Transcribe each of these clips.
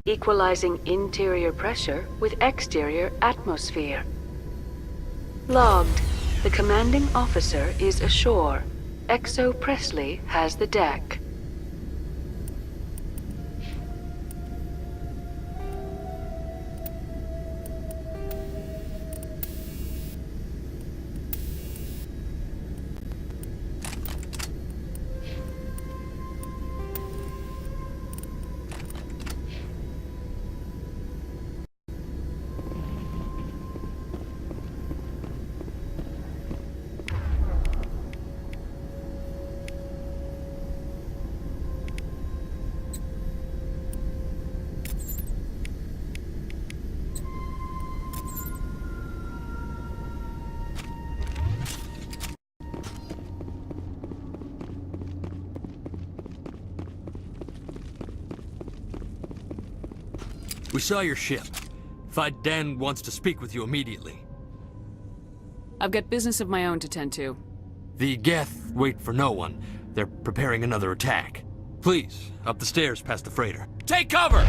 Equalizing interior pressure with exterior atmosphere. Logged. The commanding officer is ashore. Exo Presley has the deck. We saw your ship. Fight Dan wants to speak with you immediately. I've got business of my own to tend to. The Geth wait for no one. They're preparing another attack. Please, up the stairs past the freighter. Take cover!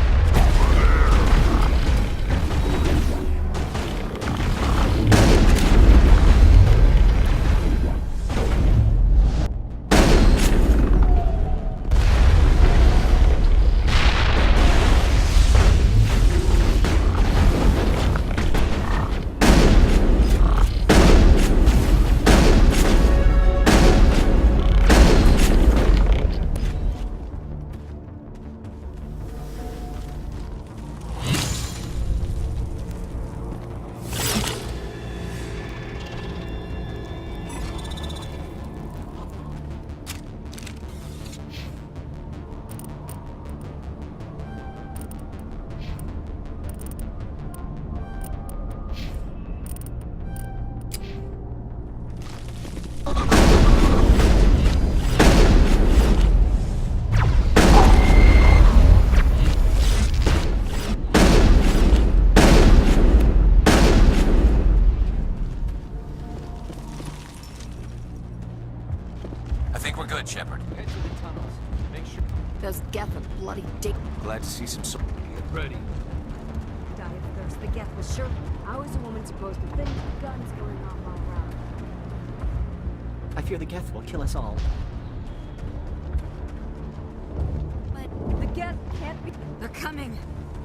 Shepard. Head to the tunnels. Make sure. Those Geth are bloody dick. Glad to see some Get ready. Die of thirst. The Geth was sure. How is a woman supposed to think guns going off all around? I fear the Geth will kill us all. But the Geth can't be. They're coming.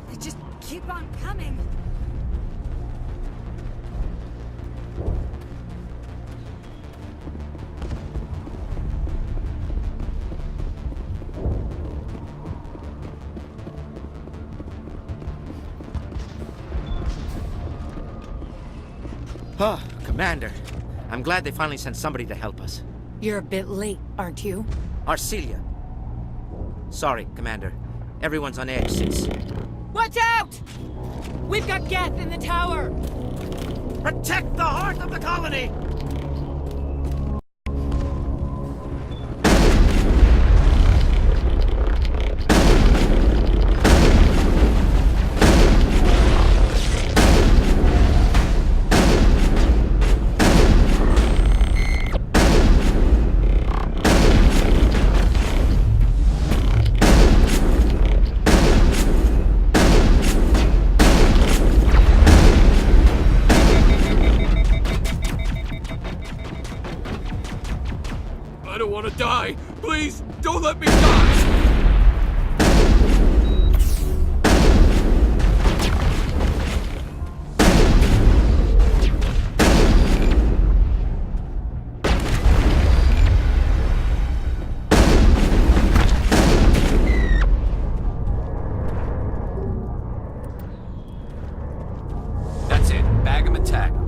They just keep on coming. Oh, Commander. I'm glad they finally sent somebody to help us. You're a bit late, aren't you? Arcelia. Sorry, Commander. Everyone's on edge since... Watch out! We've got Geth in the tower! Protect the heart of the colony! Don't let me die! That's it. Bag 'em and tag 'em.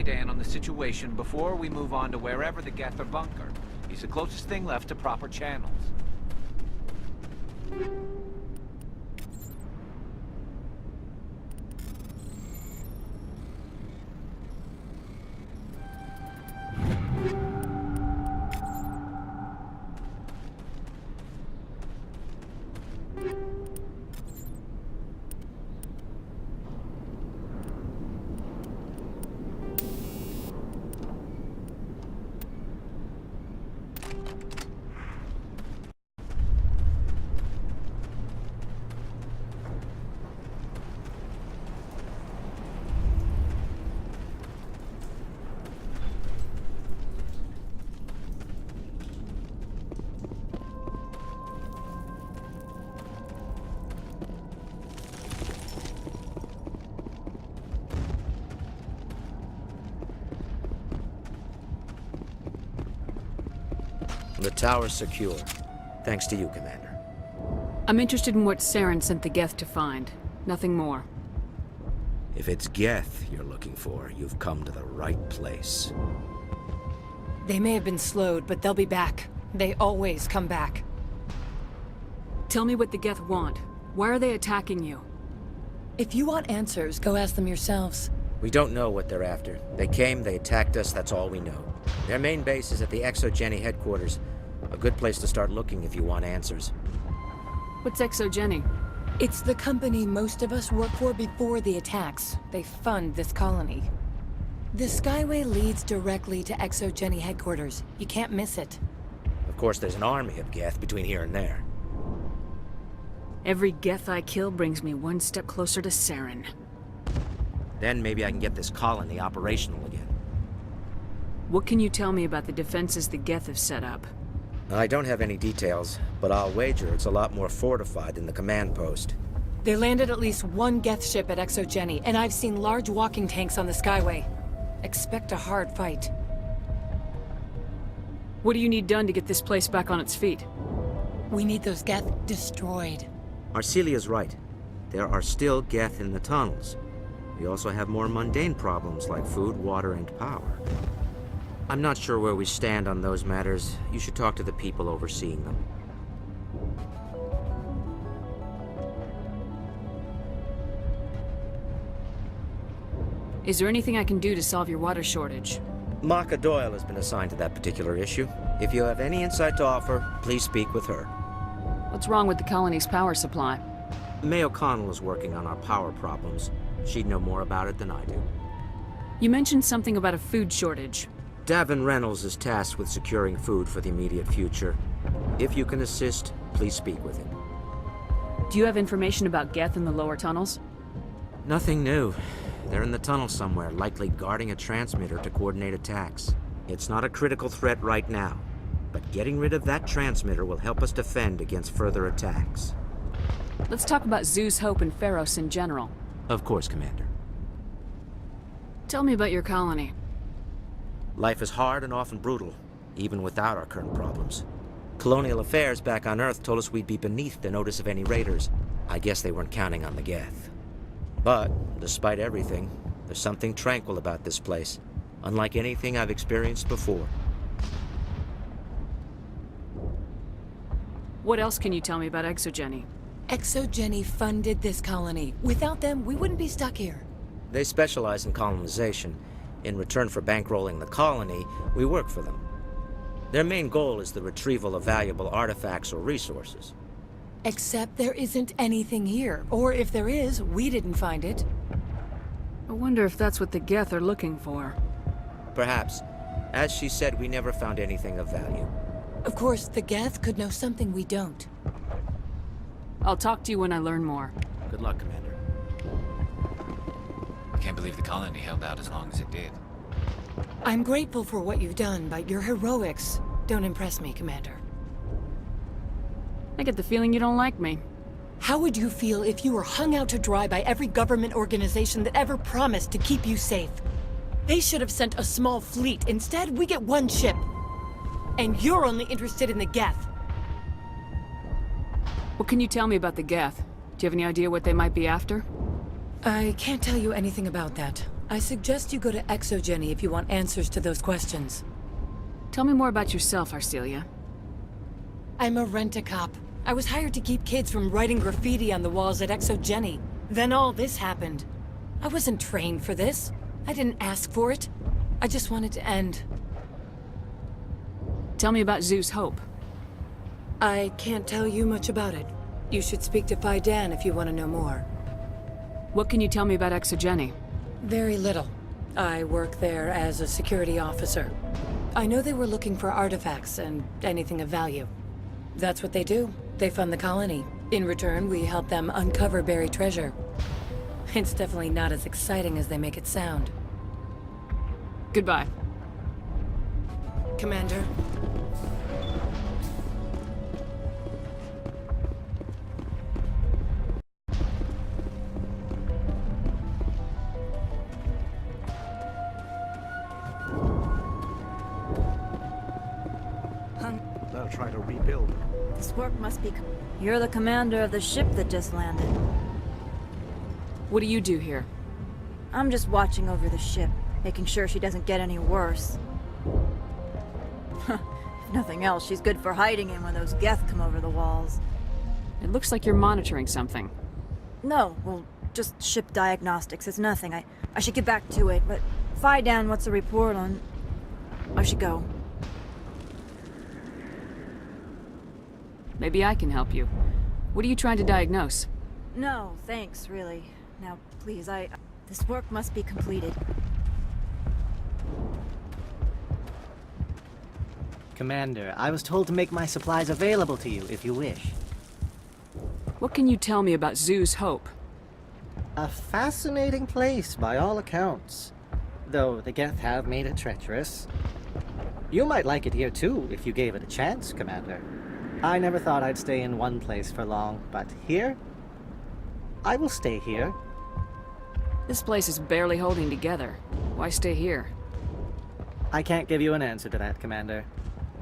Dan on the situation before we move on to wherever the Geth are bunkered. He's the closest thing left to proper channels. The tower's secure. Thanks to you, Commander. I'm interested in what Saren sent the Geth to find. Nothing more. If it's Geth you're looking for, you've come to the right place. They may have been slowed, but they'll be back. They always come back. Tell me what the Geth want. Why are they attacking you? If you want answers, go ask them yourselves. We don't know what they're after. They came, they attacked us, that's all we know. Their main base is at the ExoGeni headquarters. A good place to start looking if you want answers. What's ExoGeni? It's the company most of us work for before the attacks. They fund this colony. The Skyway leads directly to ExoGeni headquarters. You can't miss it. Of course, there's an army of Geth between here and there. Every Geth I kill brings me one step closer to Saren. Then maybe I can get this colony operational again. What can you tell me about the defenses the Geth have set up? I don't have any details, but I'll wager it's a lot more fortified than the command post. They landed at least one Geth ship at ExoGeni, and I've seen large walking tanks on the Skyway. Expect a hard fight. What do you need done to get this place back on its feet? We need those Geth destroyed. Arcelia's right. There are still Geth in the tunnels. We also have more mundane problems like food, water, and power. I'm not sure where we stand on those matters. You should talk to the people overseeing them. Is there anything I can do to solve your water shortage? Maka Doyle has been assigned to that particular issue. If you have any insight to offer, please speak with her. What's wrong with the colony's power supply? May O'Connell is working on our power problems. She'd know more about it than I do. You mentioned something about a food shortage. Davin Reynolds is tasked with securing food for the immediate future. If you can assist, please speak with him. Do you have information about Geth in the lower tunnels? Nothing new. They're in the tunnel somewhere, likely guarding a transmitter to coordinate attacks. It's not a critical threat right now, but getting rid of that transmitter will help us defend against further attacks. Let's talk about Zeus, Hope, and Feros in general. Of course, Commander. Tell me about your colony. Life is hard and often brutal, even without our current problems. Colonial affairs back on Earth told us we'd be beneath the notice of any raiders. I guess they weren't counting on the Geth. But, despite everything, there's something tranquil about this place, unlike anything I've experienced before. What else can you tell me about Exogeny? Exogeny funded this colony. Without them, we wouldn't be stuck here. They specialize in colonization. In return for bankrolling the colony, we work for them. Their main goal is the retrieval of valuable artifacts or resources. Except there isn't anything here. Or if there is, we didn't find it. I wonder if that's what the Geth are looking for. Perhaps. As she said, we never found anything of value. Of course, the Geth could know something we don't. I'll talk to you when I learn more. Good luck, Commander. I can't believe the colony held out as long as it did. I'm grateful for what you've done, but your heroics don't impress me, Commander. I get the feeling you don't like me. How would you feel if you were hung out to dry by every government organization that ever promised to keep you safe? They should have sent a small fleet. Instead, we get one ship. And you're only interested in the Geth. What can you tell me about the Geth? Do you have any idea what they might be after? I can't tell you anything about that. I suggest you go to Exogeny if you want answers to those questions. Tell me more about yourself, Arcelia. I'm a rent-a-cop. I was hired to keep kids from writing graffiti on the walls at Exogeny. Then all this happened. I wasn't trained for this. I didn't ask for it. I just wanted to end. Tell me about Zeus Hope. I can't tell you much about it. You should speak to Phi Dan if you want to know more. What can you tell me about Exogeny? Very little. I work there as a security officer. I know they were looking for artifacts and anything of value. That's what they do. They fund the colony. In return, we help them uncover buried treasure. It's definitely not as exciting as they make it sound. Goodbye. Commander. They'll try to rebuild. This work must be... You're the commander of the ship that just landed. What do you do here? I'm just watching over the ship, making sure she doesn't get any worse. If nothing else, she's good for hiding in when those Geth come over the walls. It looks like you're monitoring something. No, well, just ship diagnostics. It's nothing. I should get back to it, but Phi Dan, what's the report on... I should go. Maybe I can help you. What are you trying to diagnose? No, thanks, really. Now, please, this work must be completed. Commander, I was told to make my supplies available to you if you wish. What can you tell me about Zeus Hope? A fascinating place by all accounts. Though the Geth have made it treacherous. You might like it here too if you gave it a chance, Commander. I never thought I'd stay in one place for long, but here? I will stay here. This place is barely holding together. Why stay here? I can't give you an answer to that, Commander.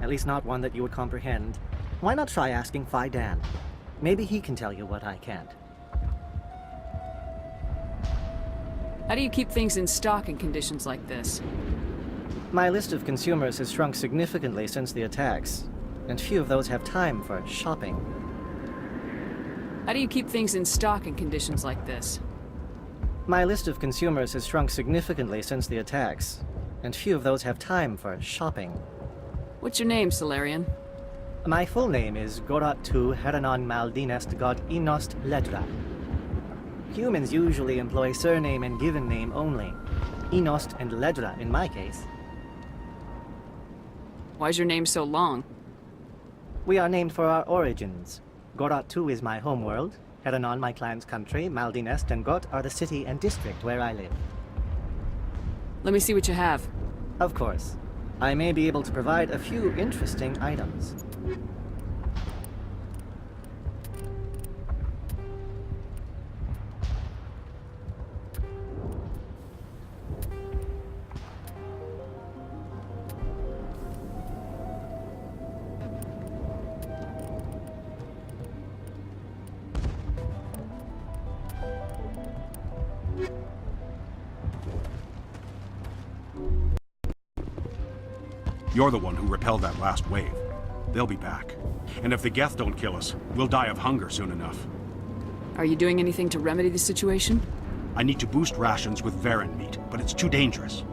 At least not one that you would comprehend. Why not try asking Phi Dan? Maybe he can tell you what I can't. How do you keep things in stock in conditions like this? My list of consumers has shrunk significantly since the attacks, and few of those have time for shopping. How do you keep things in stock in conditions like this? My list of consumers has shrunk significantly since the attacks, and few of those have time for shopping. What's your name, Solarian? My full name is Goratu Heranon Maldinest God Inost Ledra. Humans usually employ surname and given name only. Inost and Ledra in my case. Why's your name so long? We are named for our origins. Gorat 2 is my homeworld. Heranon, my clan's country. Maldinest and Got are the city and district where I live. Let me see what you have. Of course. I may be able to provide a few interesting items. You're the one who repelled that last wave. They'll be back. And if the Geth don't kill us, we'll die of hunger soon enough. Are you doing anything to remedy the situation? I need to boost rations with Varen meat, but it's too dangerous.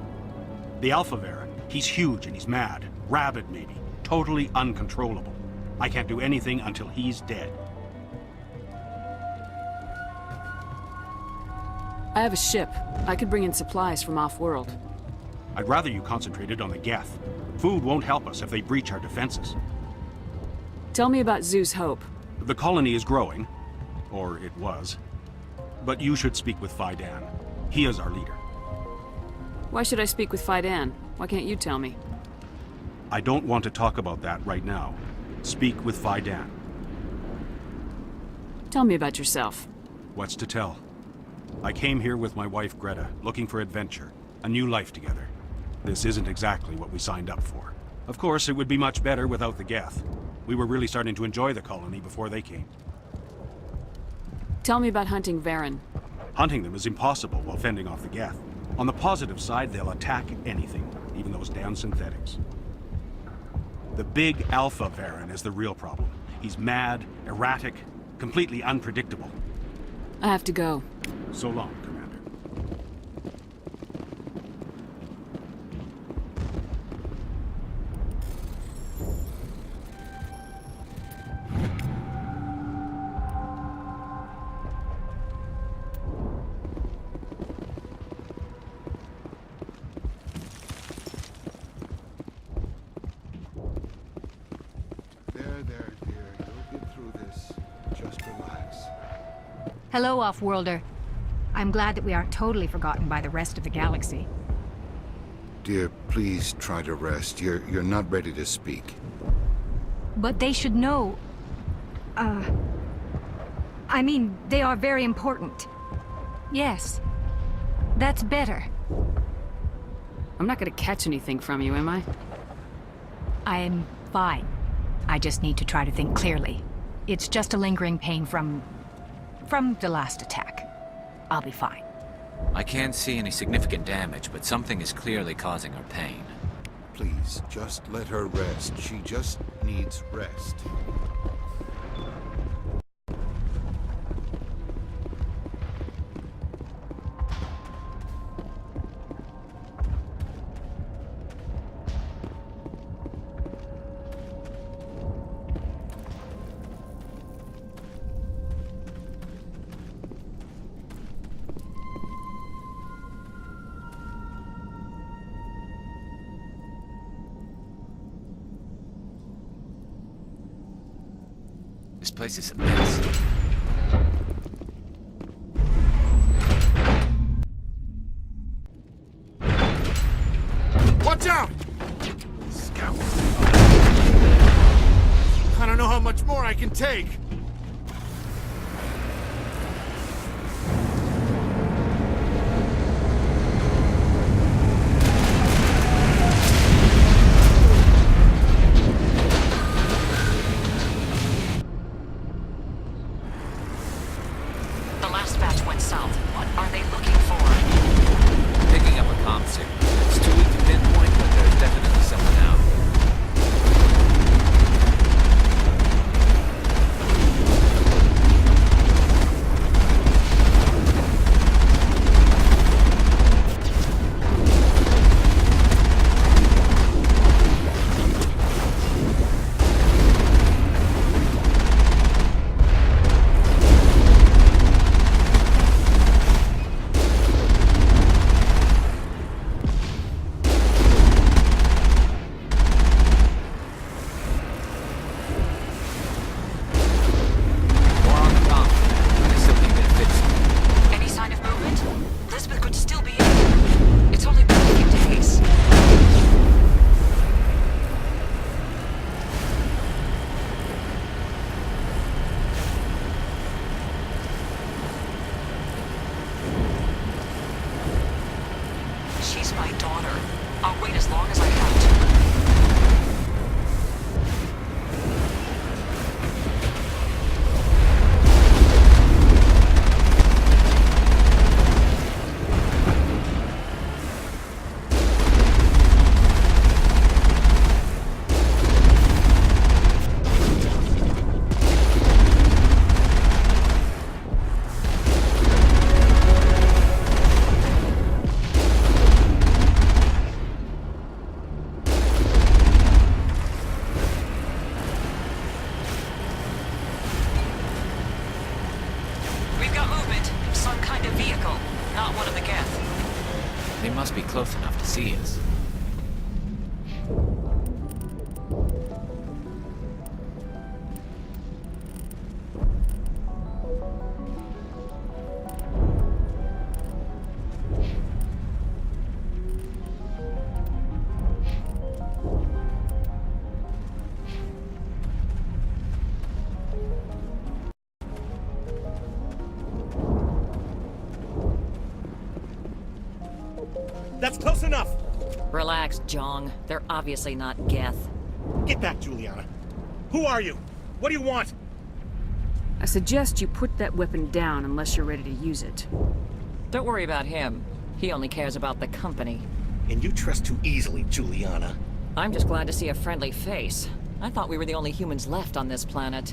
The Alpha Varen, he's huge and he's mad. Rabid, maybe. Totally uncontrollable. I can't do anything until he's dead. I have a ship. I could bring in supplies from off-world. I'd rather you concentrated on the Geth. Food won't help us if they breach our defenses. Tell me about Zeus Hope. The colony is growing. Or it was. But you should speak with Fidan. He is our leader. Why should I speak with Fidan? Why can't you tell me? I don't want to talk about that right now. Speak with Fidan. Tell me about yourself. What's to tell? I came here with my wife Greta, looking for adventure. A new life together. This isn't exactly what we signed up for. Of course, it would be much better without the Geth. We were really starting to enjoy the colony before they came. Tell me about hunting Varen. Hunting them is impossible while fending off the Geth. On the positive side, they'll attack anything, even those damn synthetics. The big Alpha Varen is the real problem. He's mad, erratic, completely unpredictable. I have to go. So long, Commander. There, dear. You'll get through this. Just relax. Hello, Off-Worlder. I'm glad that we aren't totally forgotten by the rest of the galaxy. Dear, please try to rest. You're not ready to speak. But they should know... I mean, they are very important. Yes. That's better. I'm not gonna catch anything from you, am I? I'm fine. I just need to try to think clearly. It's just a lingering pain from the last attack. I'll be fine. I can't see any significant damage, but something is clearly causing her pain. Please, just let her rest. She just needs rest. This place is a mess. Watch out! Scout. I don't know how much more I can take. my daughter. I'll wait as long as I have to. Must be close enough to see us. That's close enough! Relax, Jong. They're obviously not Geth. Get back, Juliana. Who are you? What do you want? I suggest you put that weapon down unless you're ready to use it. Don't worry about him. He only cares about the company. And you trust too easily, Juliana. I'm just glad to see a friendly face. I thought we were the only humans left on this planet.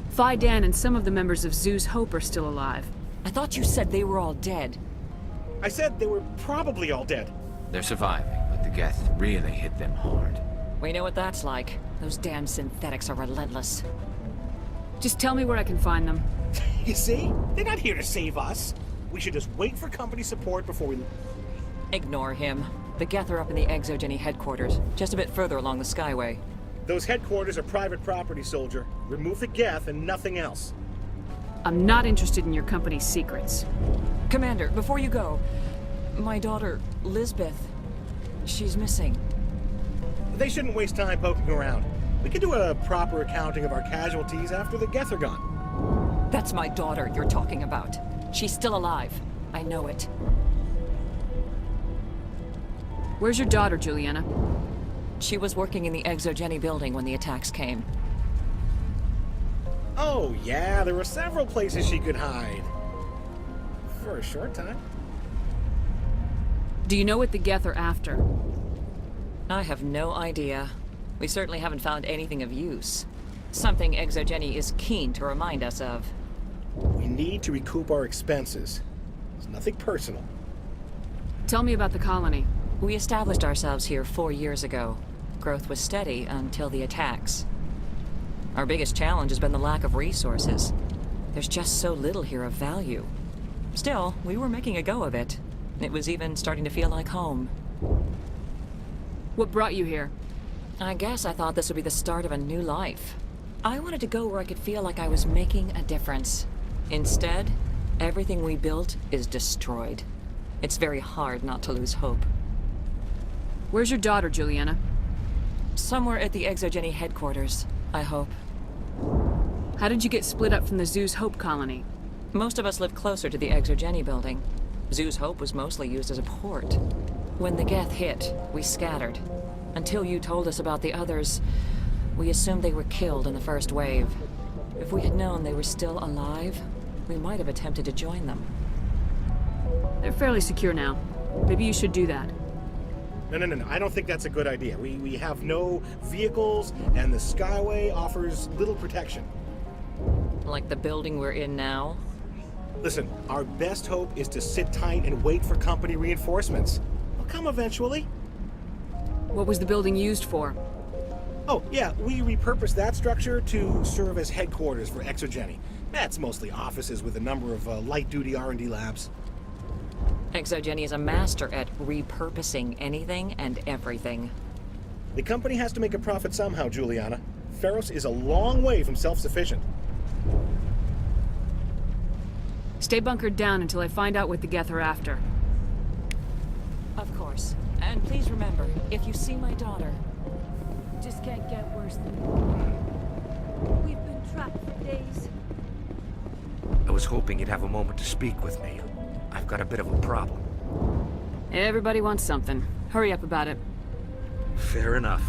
Phi Dan and some of the members of Zoo's Hope are still alive. I thought you said they were all dead. I said they were probably all dead. They're surviving, but the Geth really hit them hard. We know what that's like. Those damn synthetics are relentless. Just tell me where I can find them. You see? They're not here to save us. We should just wait for company support before we... Ignore him. The Geth are up in the Exogeny headquarters, just a bit further along the Skyway. Those headquarters are private property, soldier. Remove the Geth and nothing else. I'm not interested in your company's secrets. Commander, before you go, my daughter, Lisbeth, she's missing. They shouldn't waste time poking around. We can do a proper accounting of our casualties after the Geth are gone. That's my daughter you're talking about. She's still alive. I know it. Where's your daughter, Juliana? She was working in the Exogeny building when the attacks came. Oh, yeah, there were several places she could hide. For a short time. Do you know what the Geth are after? I have no idea. We certainly haven't found anything of use. Something Exogeny is keen to remind us of. We need to recoup our expenses. It's nothing personal. Tell me about the colony. We established ourselves here 4 years ago. Growth was steady until the attacks. Our biggest challenge has been the lack of resources. There's just so little here of value. Still, we were making a go of it. It was even starting to feel like home. What brought you here? I guess I thought this would be the start of a new life. I wanted to go where I could feel like I was making a difference. Instead, everything we built is destroyed. It's very hard not to lose hope. Where's your daughter, Juliana? Somewhere at the Exogeny headquarters, I hope. How did you get split up from the Zoo's Hope colony? Most of us lived closer to the Exogeny building. Zoo's Hope was mostly used as a port. When the Geth hit, we scattered. Until you told us about the others, we assumed they were killed in the first wave. If we had known they were still alive, we might have attempted to join them. They're fairly secure now. Maybe you should do that. No. I don't think that's a good idea. We have no vehicles, and the Skyway offers little protection. Like the building we're in now? Listen, our best hope is to sit tight and wait for company reinforcements. They'll come eventually. What was the building used for? Oh, yeah, we repurposed that structure to serve as headquarters for Exogeny. That's mostly offices with a number of light-duty R&D labs. Exogeny is a master at repurposing anything and everything. The company has to make a profit somehow, Juliana. Feros is a long way from self-sufficient. Stay bunkered down until I find out what the Geth are after. Of course. And please remember, if you see my daughter... Just can't get worse than... We've been trapped for days. I was hoping you'd have a moment to speak with me. I've got a bit of a problem. Everybody wants something. Hurry up about it. Fair enough.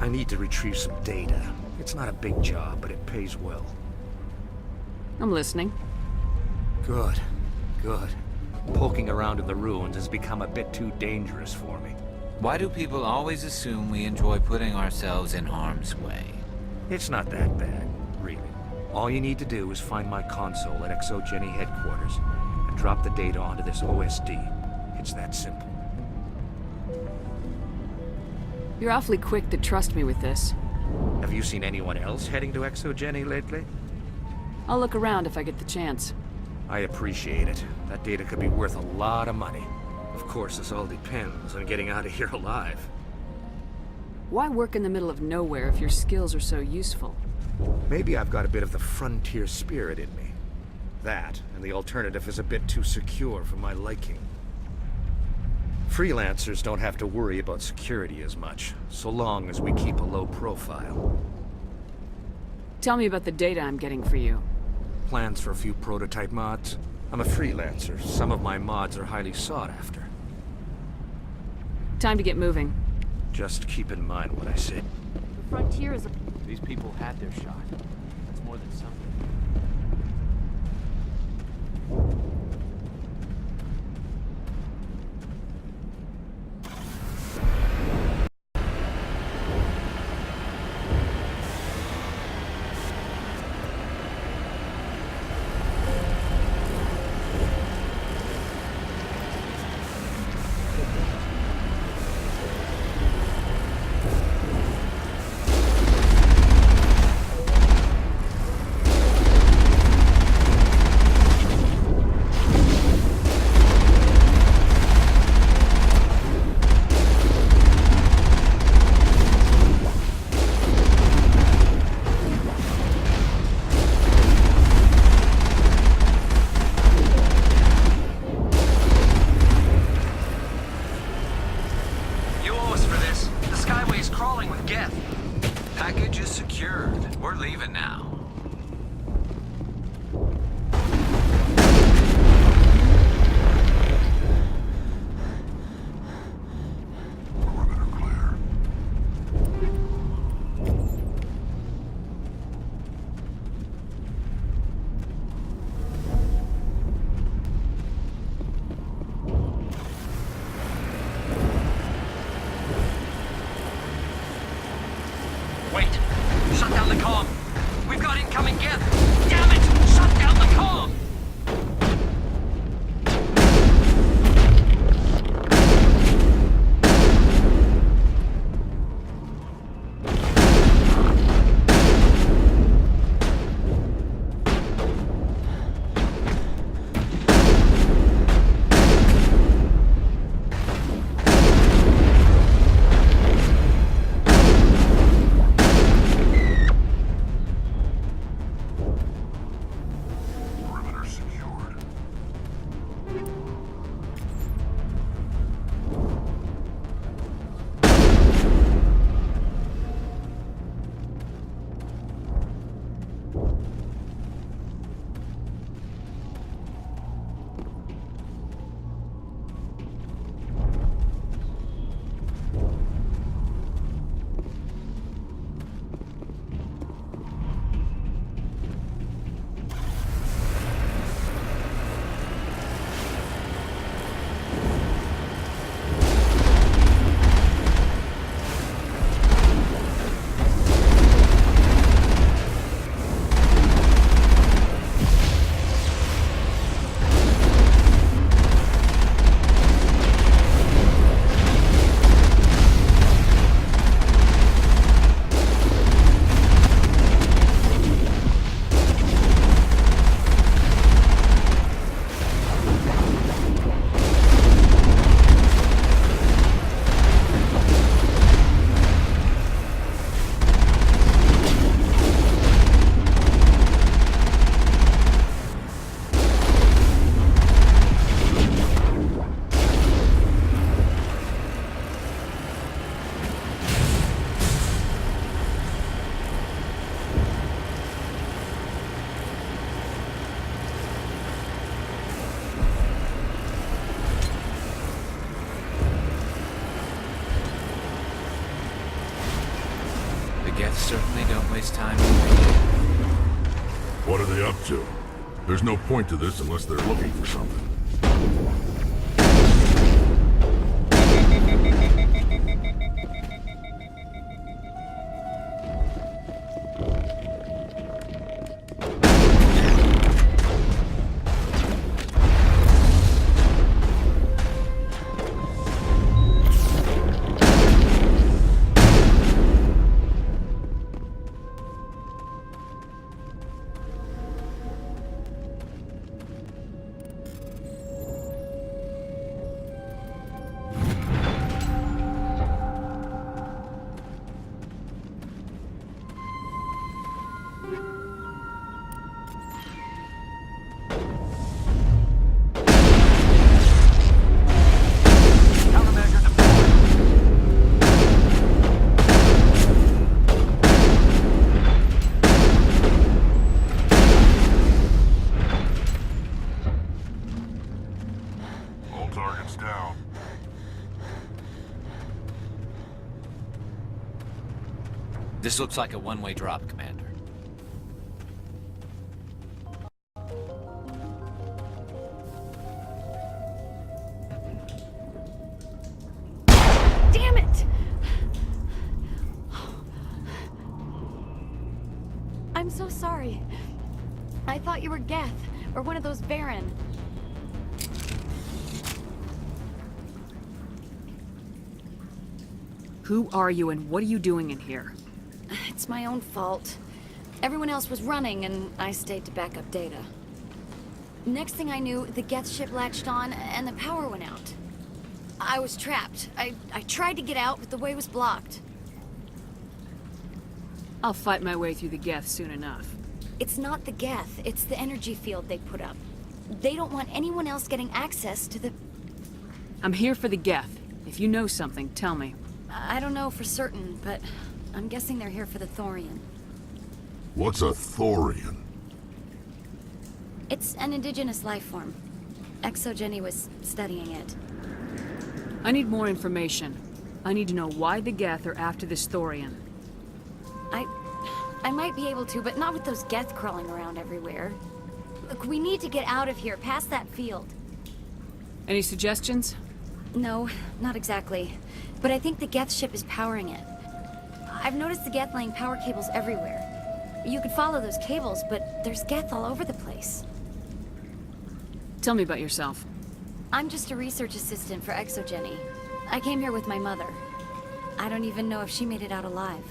I need to retrieve some data. It's not a big job, but it pays well. I'm listening. Good. Good. Poking around in the ruins has become a bit too dangerous for me. Why do people always assume we enjoy putting ourselves in harm's way? It's not that bad, really. All you need to do is find my console at Exogeny headquarters and drop the data onto this OSD. It's that simple. You're awfully quick to trust me with this. Have you seen anyone else heading to Exogeny lately? I'll look around if I get the chance. I appreciate it. That data could be worth a lot of money. Of course, this all depends on getting out of here alive. Why work in the middle of nowhere if your skills are so useful? Maybe I've got a bit of the frontier spirit in me. That, and the alternative is a bit too secure for my liking. Freelancers don't have to worry about security as much, so long as we keep a low profile. Tell me about the data I'm getting for you. Plans for a few prototype mods? I'm a freelancer. Some of my mods are highly sought after. Time to get moving. Just keep in mind what I said. The frontier is a... These people had their shot. That's more than something. Geth certainly don't waste time. What are they up to? There's no point to this unless they're looking for something. This looks like a one-way drop, Commander. Damn it! I'm so sorry. I thought you were Geth, or one of those Baron. Who are you and what are you doing in here? It's my own fault. Everyone else was running, and I stayed to back up data. Next thing I knew, the Geth ship latched on, and the power went out. I was trapped. I tried to get out, but the way was blocked. I'll fight my way through the Geth soon enough. It's not the Geth, it's the energy field they put up. They don't want anyone else getting access to the... I'm here for the Geth. If you know something, tell me. I don't know for certain, but I'm guessing they're here for the Thorian. What's a Thorian? It's an indigenous life form. Exogeny was studying it. I need more information. I need to know why the Geth are after this Thorian. I might be able to, but not with those Geth crawling around everywhere. Look, we need to get out of here, past that field. Any suggestions? No, not exactly. But I think the Geth ship is powering it. I've noticed the Geth laying power cables everywhere. You could follow those cables, but there's Geth all over the place. Tell me about yourself. I'm just a research assistant for Exogeny. I came here with my mother. I don't even know if she made it out alive.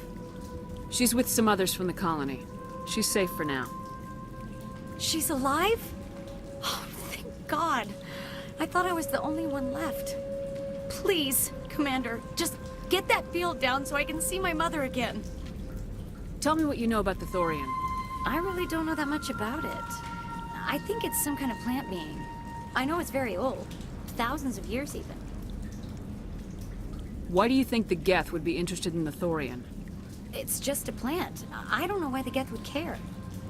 She's with some others from the colony. She's safe for now. She's alive? Oh, thank God. I thought I was the only one left. Please, Commander, just get that field down so I can see my mother again. Tell me what you know about the Thorian. I really don't know that much about it. I think it's some kind of plant being. I know it's very old. Thousands of years, even. Why do you think the Geth would be interested in the Thorian? It's just a plant. I don't know why the Geth would care.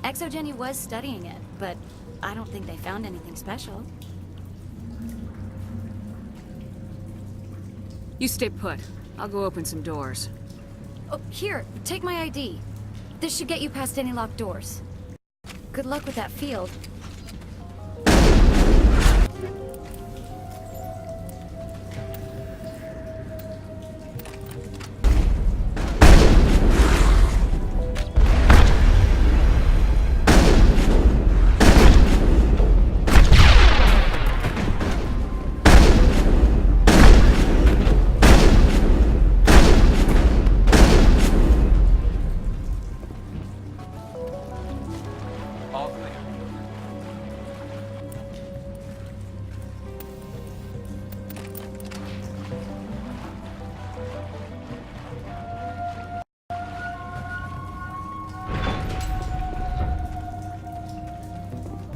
Exogeny was studying it, but I don't think they found anything special. You stay put. I'll go open some doors. Oh, here, take my ID. This should get you past any locked doors. Good luck with that field.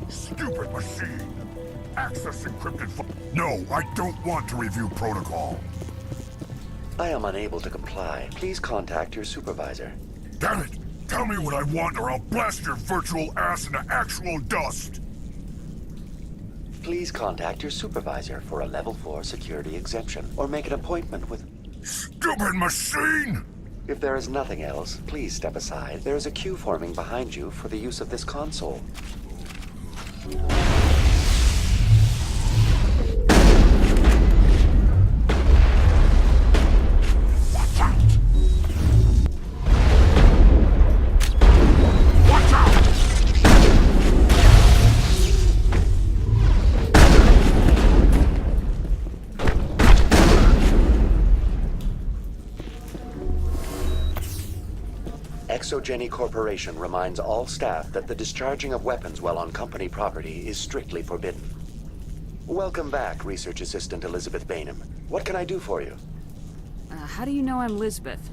Stupid machine! Access encrypted No, I don't want to review protocol. I am unable to comply. Please contact your supervisor. Damn it! Tell me what I want or I'll blast your virtual ass into actual dust! Please contact your supervisor for a level 4 security exemption, or make an appointment with... Stupid machine! If there is nothing else, please step aside. There is a queue forming behind you for the use of this console. Exogeny Corporation reminds all staff that the discharging of weapons while on company property is strictly forbidden. Welcome back, Research Assistant Elizabeth Bainham. What can I do for you? How do you know I'm Lisbeth?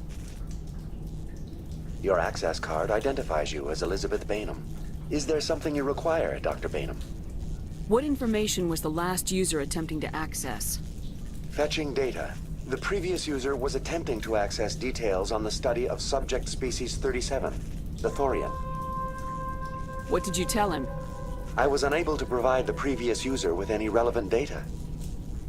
Your access card identifies you as Elizabeth Bainham. Is there something you require, Dr. Bainham? What information was the last user attempting to access? Fetching data. The previous user was attempting to access details on the study of subject species 37, the Thorian. What did you tell him? I was unable to provide the previous user with any relevant data.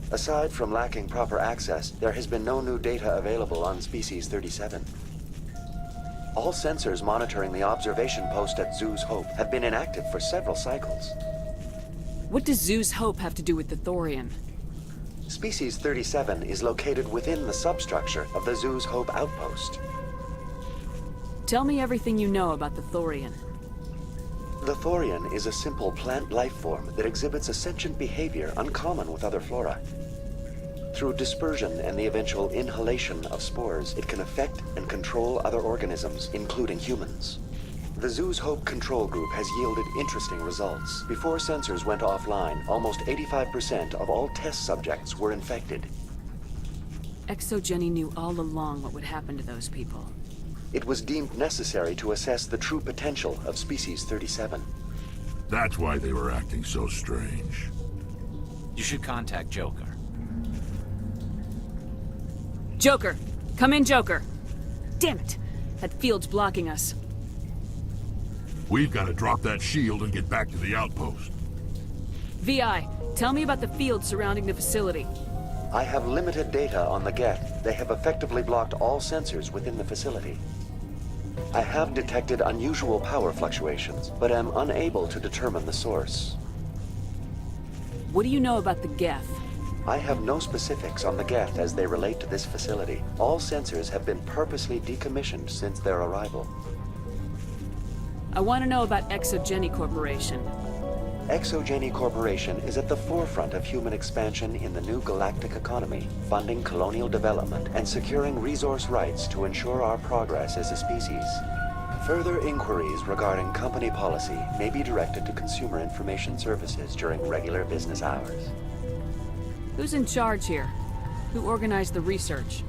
Aside from lacking proper access, there has been no new data available on species 37. All sensors monitoring the observation post at Zoo's Hope have been inactive for several cycles. What does Zoo's Hope have to do with the Thorian? Species 37 is located within the substructure of the Zoo's Hope outpost. Tell me everything you know about the Thorian. The Thorian is a simple plant life form that exhibits a sentient behavior uncommon with other flora. Through dispersion and the eventual inhalation of spores, it can affect and control other organisms, including humans. The Zoo's Hope control group has yielded interesting results. Before sensors went offline, almost 85% of all test subjects were infected. Exogeny knew all along what would happen to those people. It was deemed necessary to assess the true potential of species 37. That's why they were acting so strange. You should contact Joker. Joker! Come in, Joker! Damn it! That field's blocking us. We've got to drop that shield and get back to the outpost. VI, tell me about the field surrounding the facility. I have limited data on the Geth. They have effectively blocked all sensors within the facility. I have detected unusual power fluctuations, but am unable to determine the source. What do you know about the Geth? I have no specifics on the Geth as they relate to this facility. All sensors have been purposely decommissioned since their arrival. I want to know about Exogeny Corporation. Exogeny Corporation is at the forefront of human expansion in the new galactic economy, funding colonial development and securing resource rights to ensure our progress as a species. Further inquiries regarding company policy may be directed to Consumer Information Services during regular business hours. Who's in charge here? Who organized the research?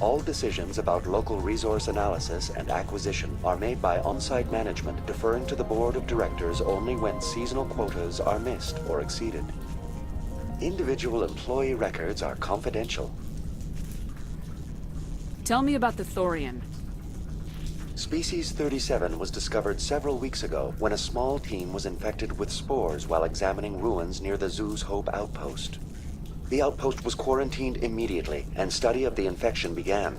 All decisions about local resource analysis and acquisition are made by on-site management, deferring to the board of directors only when seasonal quotas are missed or exceeded. Individual employee records are confidential. Tell me about the Thorian. Species 37 was discovered several weeks ago when a small team was infected with spores while examining ruins near the Zoo's Hope outpost. The outpost was quarantined immediately, and study of the infection began.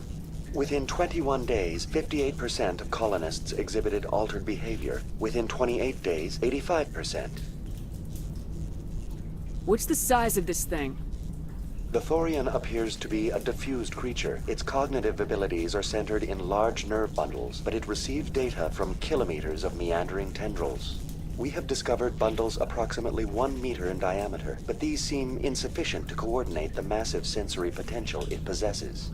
Within 21 days, 58% of colonists exhibited altered behavior. Within 28 days, 85%. What's the size of this thing? The Thorian appears to be a diffused creature. Its cognitive abilities are centered in large nerve bundles, but it receives data from kilometers of meandering tendrils. We have discovered bundles approximately 1 meter in diameter, but these seem insufficient to coordinate the massive sensory potential it possesses.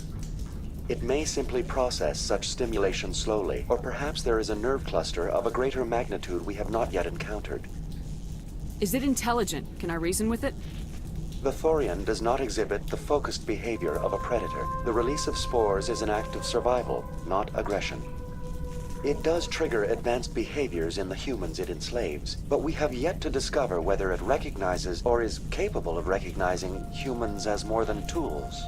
It may simply process such stimulation slowly, or perhaps there is a nerve cluster of a greater magnitude we have not yet encountered. Is it intelligent? Can I reason with it? The Thorian does not exhibit the focused behavior of a predator. The release of spores is an act of survival, not aggression. It does trigger advanced behaviors in the humans it enslaves, but we have yet to discover whether it recognizes or is capable of recognizing humans as more than tools.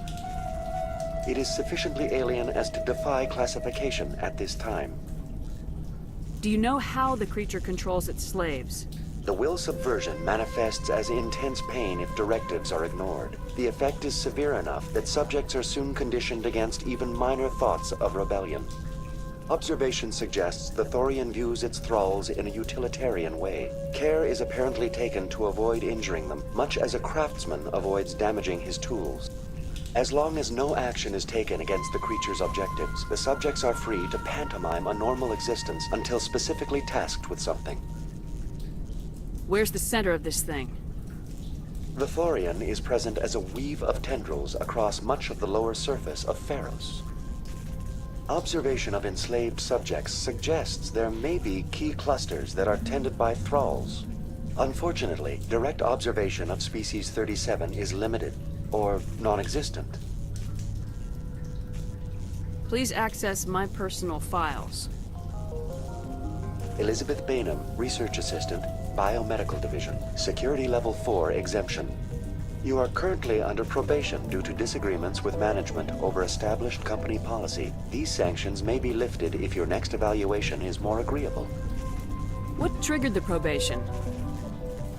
It is sufficiently alien as to defy classification at this time. Do you know how the creature controls its slaves? The will subversion manifests as intense pain if directives are ignored. The effect is severe enough that subjects are soon conditioned against even minor thoughts of rebellion. Observation suggests the Thorian views its thralls in a utilitarian way. Care is apparently taken to avoid injuring them, much as a craftsman avoids damaging his tools. As long as no action is taken against the creature's objectives, the subjects are free to pantomime a normal existence until specifically tasked with something. Where's the center of this thing? The Thorian is present as a weave of tendrils across much of the lower surface of Feros. Observation of enslaved subjects suggests there may be key clusters that are tended by thralls. Unfortunately, direct observation of species 37 is limited, or non-existent. Please access my personal files. Elizabeth Bainham, Research Assistant, Biomedical Division, Security Level 4 exemption. You are currently under probation due to disagreements with management over established company policy. These sanctions may be lifted if your next evaluation is more agreeable. What triggered the probation?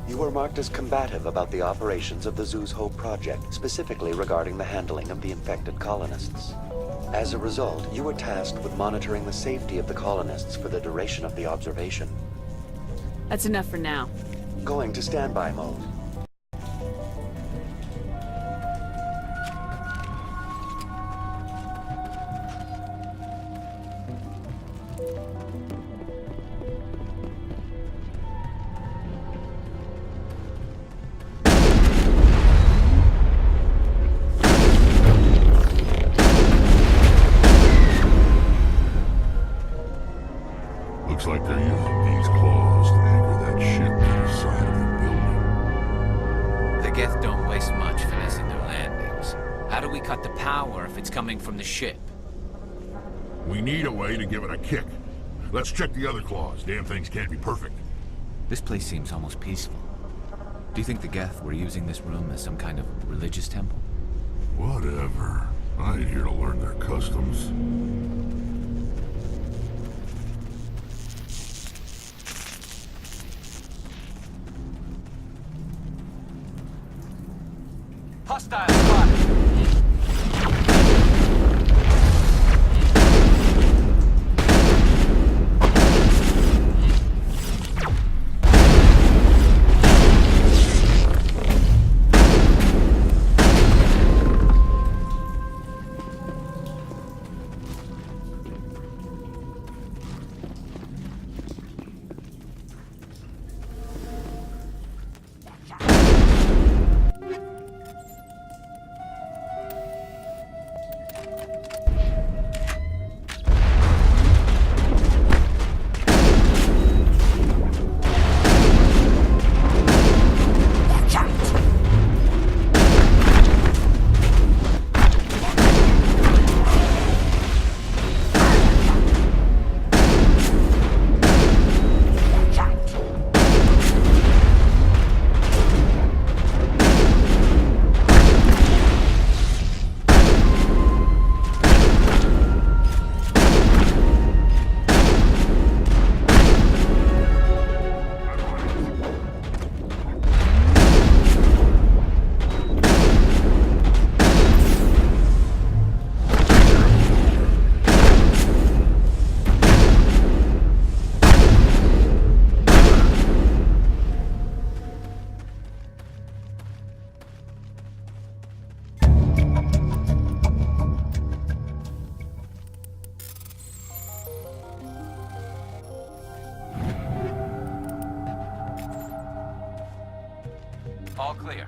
You were marked as combative about the operations of the Zoo's Hope project, specifically regarding the handling of the infected colonists. As a result, you were tasked with monitoring the safety of the colonists for the duration of the observation. That's enough for now. Going to standby mode. Looks like they're using these claws to anchor that ship to the side of the building. The Geth don't waste much finessing their landings. How do we cut the power if it's coming from the ship? We need a way to give it a kick. Let's check the other claws. Damn things can't be perfect. This place seems almost peaceful. Do you think the Geth were using this room as some kind of religious temple? Whatever. I ain't here to learn their customs. Hostile spotted. All clear.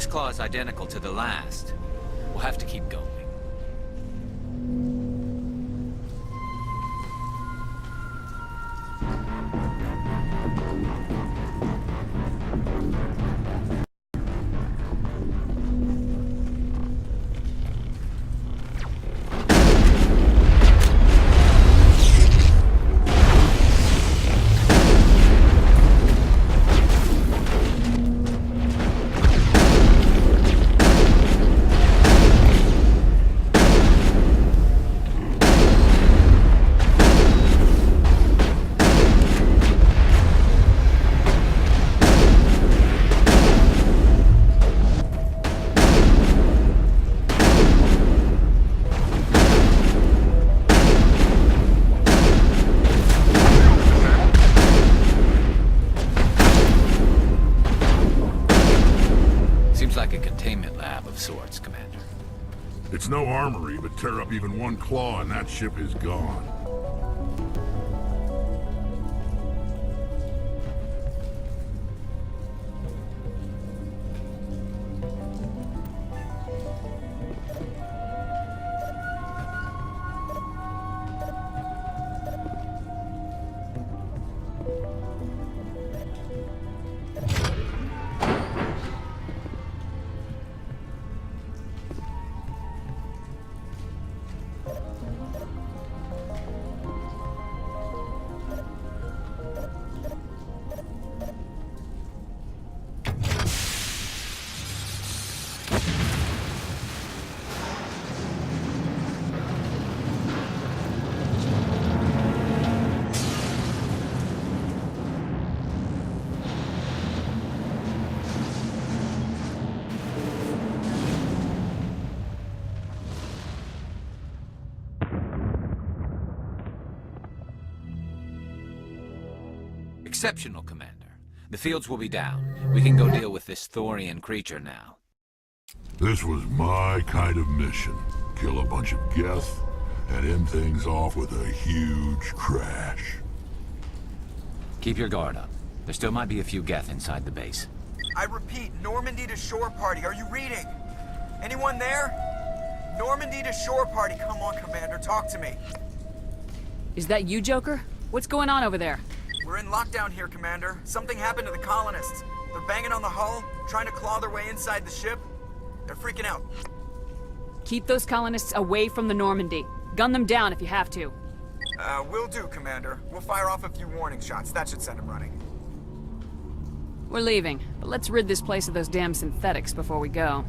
this claw is identical to the last, we'll have to keep going. It's no armory, but tear up even one claw and that ship is gone. Exceptional, Commander. The fields will be down. We can go deal with this Thorian creature now. This was my kind of mission. Kill a bunch of Geth and end things off with a huge crash. Keep your guard up. There still might be a few Geth inside the base. I repeat, Normandy to shore party. Are you reading? Anyone there? Normandy to shore party. Come on, Commander. Talk to me. Is that you, Joker? What's going on over there? We're in lockdown here, Commander. Something happened to the colonists. They're banging on the hull, trying to claw their way inside the ship. They're freaking out. Keep those colonists away from the Normandy. Gun them down if you have to. Will do, Commander. We'll fire off a few warning shots. That should send them running. We're leaving, but let's rid this place of those damn synthetics before we go.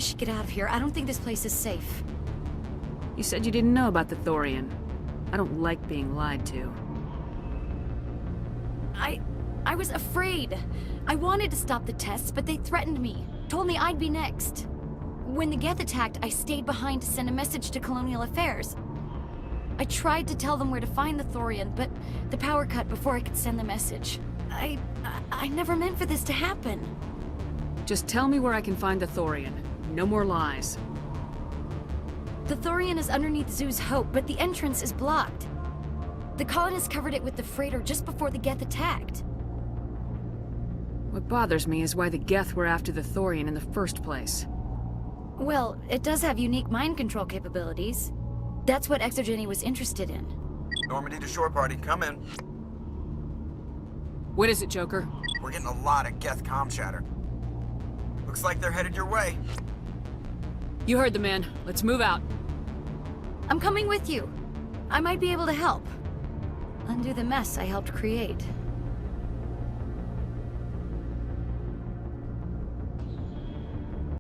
should get out of here. I don't think this place is safe. You said you didn't know about the Thorian. I don't like being lied to. I was afraid. I wanted to stop the tests, but they threatened me. Told me I'd be next. When the Geth attacked, I stayed behind to send a message to Colonial Affairs. I tried to tell them where to find the Thorian, but the power cut before I could send the message. I never meant for this to happen. Just tell me where I can find the Thorian. No more lies. The Thorian is underneath Zoo's Hope, but the entrance is blocked. The colonists covered it with the freighter just before the Geth attacked. What bothers me is why the Geth were after the Thorian in the first place. Well, it does have unique mind control capabilities. That's what Exogeny was interested in. Normandy to shore party, come in. What is it, Joker? We're getting a lot of Geth comm chatter. Looks like they're headed your way. You heard the man. Let's move out. I'm coming with you. I might be able to help. Undo the mess I helped create.